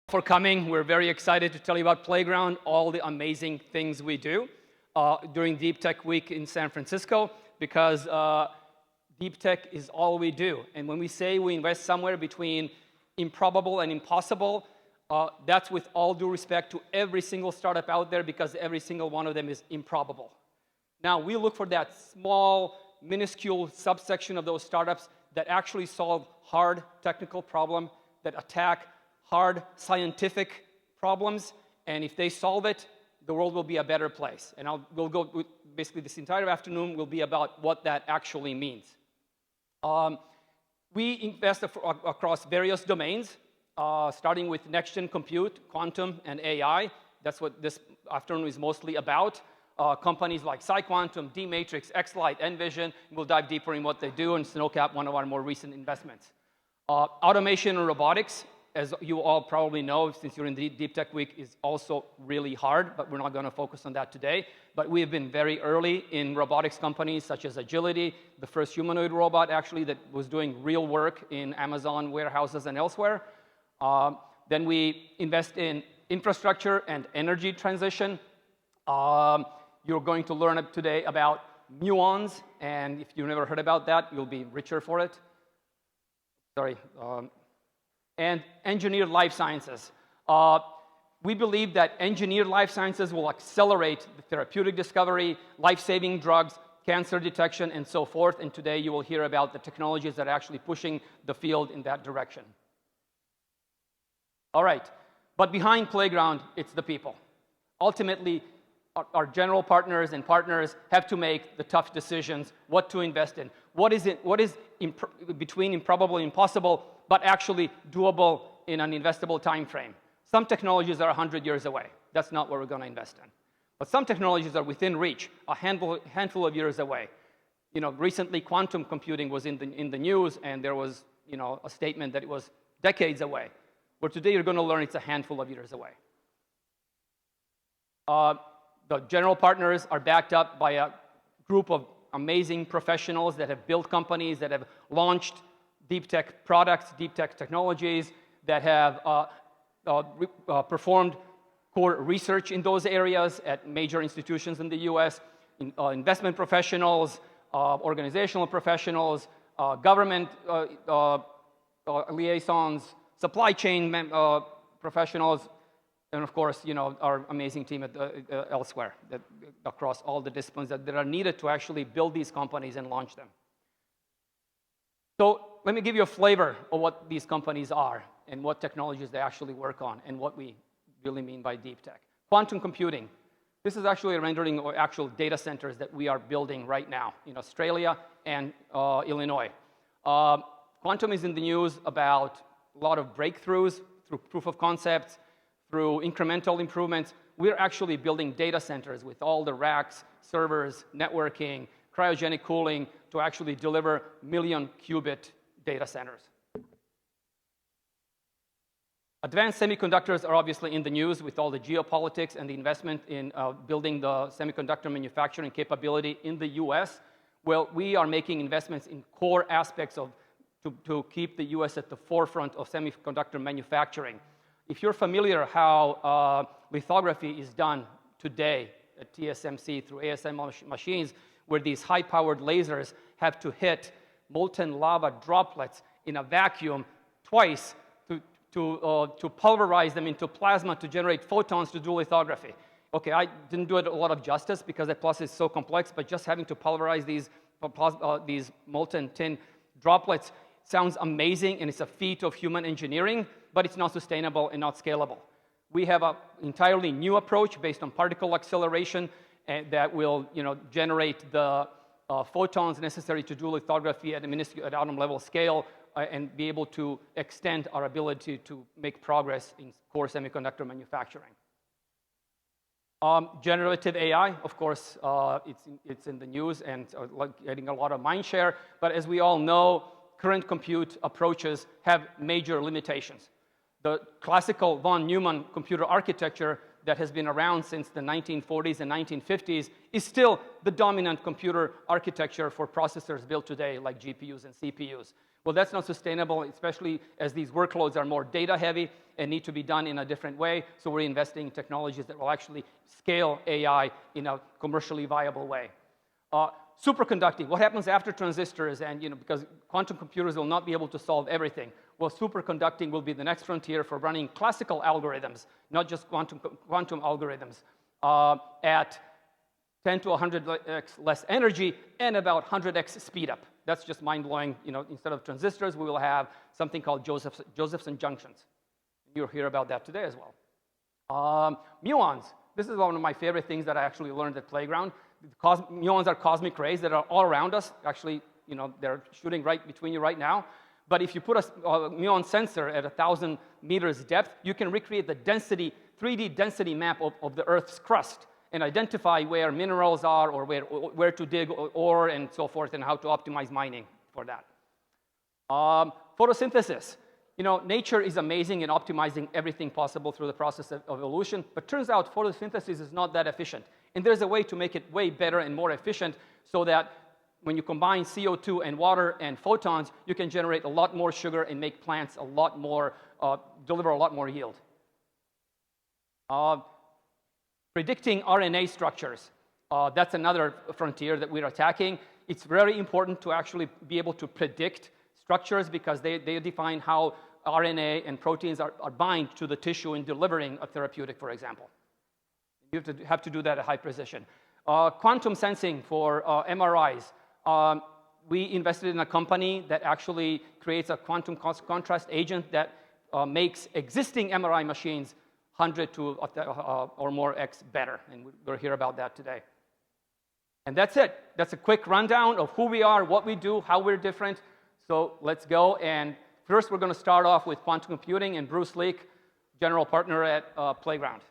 For coming. We're very excited to tell you about Playground, all the amazing things we do during Deep Tech Week in San Francisco, because Deep Tech is all we do. And when we say we invest somewhere between improbable and impossible, that's with all due respect to every single startup out there, because every single one of them is improbable. Now, we look for that small, minuscule subsection of those startups that actually solve hard technical problems, that attack hard scientific problems, and if they solve it, the world will be a better place. And we'll go with basically this entire afternoon will be about what that actually means. We invest across various domains, starting with next-gen compute, quantum, and AI. That's what this afternoon is mostly about. Companies like PsiQuantum, D-Matrix, Xlight, Envision. We'll dive deeper in what they do, and Snowcap, one of our more recent investments. Automation and robotics, as you all probably know, since you're in the Deep Tech Week, is also really hard, but we're not going to focus on that today. But we have been very early in robotics companies such as Agility, the first humanoid robot, actually, that was doing real work in Amazon warehouses and elsewhere. Then we invest in infrastructure and energy transition. You're going to learn today about muons, and if you've never heard about that, you'll be richer for it. Sorry. And engineered life sciences. We believe that engineered life sciences will accelerate the therapeutic discovery, life-saving drugs, cancer detection, and so forth. And today you will hear about the technologies that are actually pushing the field in that direction. All right, but behind Playground, it's the people. Ultimately, our general partners and partners have to make the tough decisions, what to invest in. What is between improbable and impossible, but actually doable in an investable time frame. Some technologies are 100 years away. That's not what we're going to invest in. But some technologies are within reach, a handful of years away. You know, recently quantum computing was in the news, and there was, you know, a statement that it was decades away. But today you're going to learn it's a handful of years away. The general partners are backed up by a group of amazing professionals that have built companies, that have launched deep tech products, deep tech technologies, that have performed core research in those areas at major institutions in the US, investment professionals, organizational professionals, government liaisons, supply chain professionals, and of course, you know, our amazing team elsewhere, that across all the disciplines that are needed to actually build these companies and launch them. So let me give you a flavor of what these companies are and what technologies they actually work on and what we really mean by deep tech. Quantum computing. This is actually a rendering of actual data centers that we are building right now in Australia and Illinois. Quantum is in the news about a lot of breakthroughs through proof of concepts, through incremental improvements. We're actually building data centers with all the racks, servers, networking, cryogenic cooling to actually deliver million-qubit data centers. Advanced semiconductors are obviously in the news with all the geopolitics and the investment in building the semiconductor manufacturing capability in the US. Well, we are making investments in core aspects to keep the US at the forefront of semiconductor manufacturing. If you're familiar how lithography is done today at TSMC through ASM machines, where these high-powered lasers have to hit molten lava droplets in a vacuum twice to pulverize them into plasma to generate photons to do lithography. Okay, I didn't do it a lot of justice because that process is so complex, but just having to pulverize these molten tin droplets sounds amazing, and it's a feat of human engineering, but it's not sustainable and not scalable. We have an entirely new approach based on particle acceleration that will, you know, generate the photons necessary to do lithography at atom level scale and be able to extend our ability to make progress in core semiconductor manufacturing. Generative AI, of course, it's in the news and getting a lot of mind share, but as we all know, current compute approaches have major limitations. The classical von Neumann computer architecture that has been around since the 1940s and 1950s is still the dominant computer architecture for processors built today, like GPUs and CPUs. Well, that's not sustainable, especially as these workloads are more data-heavy and need to be done in a different way. So we're investing in technologies that will actually scale AI in a commercially viable way. Superconducting, what happens after transistors? And because quantum computers will not be able to solve everything. Well, superconducting will be the next frontier for running classical algorithms, not just quantum algorithms, at 10 to 100x less energy and about 100x speed up. That's just mind-blowing. Instead of transistors, we will have something called Josephson junctions. You'll hear about that today as well. Muons. This is one of my favorite things that I actually learned at Playground. Muons are cosmic rays that are all around us. Actually, they're shooting right between you right now. But if you put a muon sensor at 1,000 meters depth, you can recreate the density, 3D density map of the Earth's crust and identify where minerals are or where to dig ore and so forth and how to optimize mining for that. Photosynthesis. Nature is amazing in optimizing everything possible through the process of evolution, but turns out photosynthesis is not that efficient. And there's a way to make it way better and more efficient so that when you combine CO2 and water and photons, you can generate a lot more sugar and make plants a lot more, deliver a lot more yield. Predicting RNA structures. That's another frontier that we're attacking. It's very important to actually be able to predict structures because they define how RNA and proteins are bind to the tissue in delivering a therapeutic, for example. You have to do that at high precision. Quantum sensing for MRIs. We invested in a company that actually creates a quantum contrast agent that makes existing MRI machines 100 to or more X better. And we'll hear about that today. And that's it. That's a quick rundown of who we are, what we do, how we're different. So let's go. And first, we're going to start off with quantum computing and Bruce Leak, general partner at Playground.